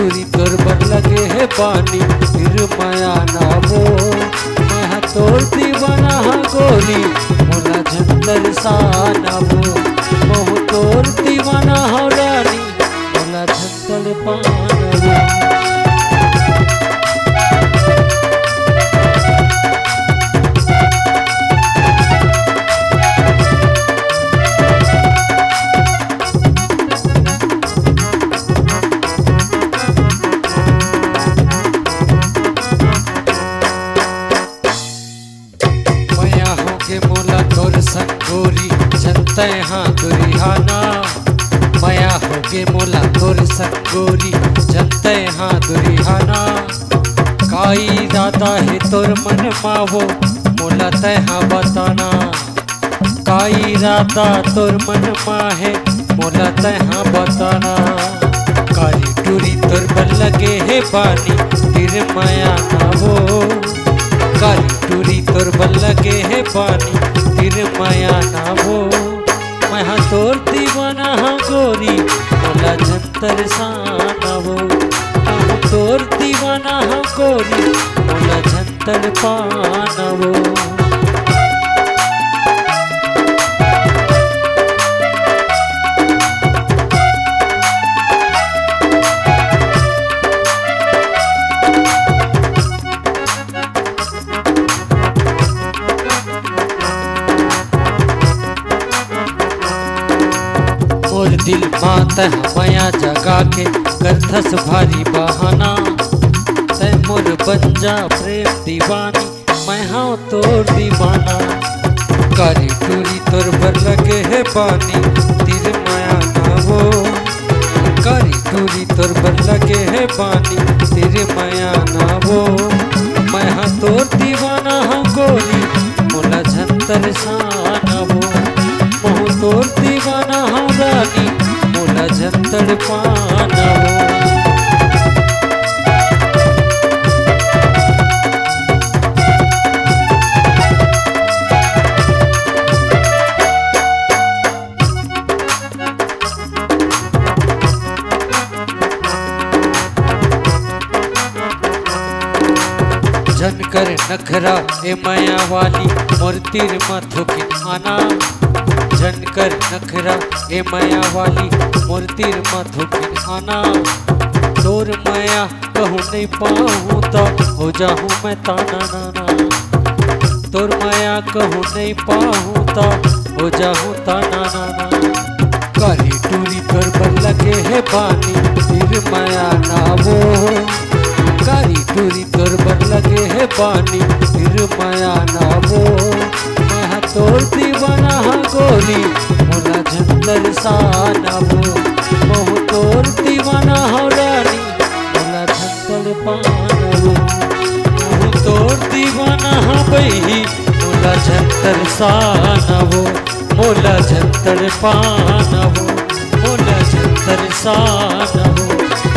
टूरी तोर बर लगे है पानी फिर माया ना वो मैं तोर दीवाना गोरी मोला झंडर साना वो बहु तोर दीवाना हो रानी मोला झंडर पाना वो। मोला तोर संगोरी जनते हाँ दुरिहाना माया होगे मोला तोर संगोरी जनते हाँ दुरिहाना काई दादा है तोर मन मावो मोला तय हाँ बताना काई दादा तोर मन मा है मोला तय हाँ बताना काली टूरी तोर बल लगे है पानी फिर माया ना वो काली टूरी तोर बल लगे है पानी फिर माया ना वो मैं हाँ तोर दीवाना हाँ गोरी मोला झंतर साना वो मैं तोर दीवाना हाँ गोरी मोला झंतर पाना वो। मोर दिल मात माया जगा के करथस भारी बहाना तय मोर बंजा प्रेम दीवानी मैं हाँ तोर दीवाना कारी टूरी तोर बर लगे है पानी तिर माया ना वो कारी टूरी तोर बर लगे है पानी तिर माया ना वो मैं हाँ तोर दीवाना हाँ गोरी मोला झंतर साना वो महु तोर दीवाना हाँ रानी मोला झंतर पाना वो। जनकर नखरा ए माया वाली मोर तीर माथो की आना जनकर नखरा ए माया वाली मोर तीर माथो की आना तोर माया कहूँ नहीं पाऊँ तो हो जाऊँ मैं ताना नाना तोर माया कहूँ नहीं पाऊँ तो हो जाऊँ ताना नाना काली टूरी तोर पर लगे है पानी फिर माया ना वो कारी टूरी तोर पर लगे है पानी फिर माया ना वो मैं तोर दीवाना हाँ गोरी मोला झंडर साना वो बहु तोर दीवाना हो रानी मोला झंडर पाना वो बहु तोर दीवाना हाँ बही मोला झंडर साना वो मोला झंडर पाना वो मोला झंडर साना वो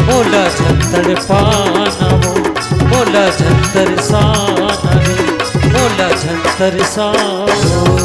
मोला झंडर पाना वो मोला झंडर साना रे मोला झंडर साना।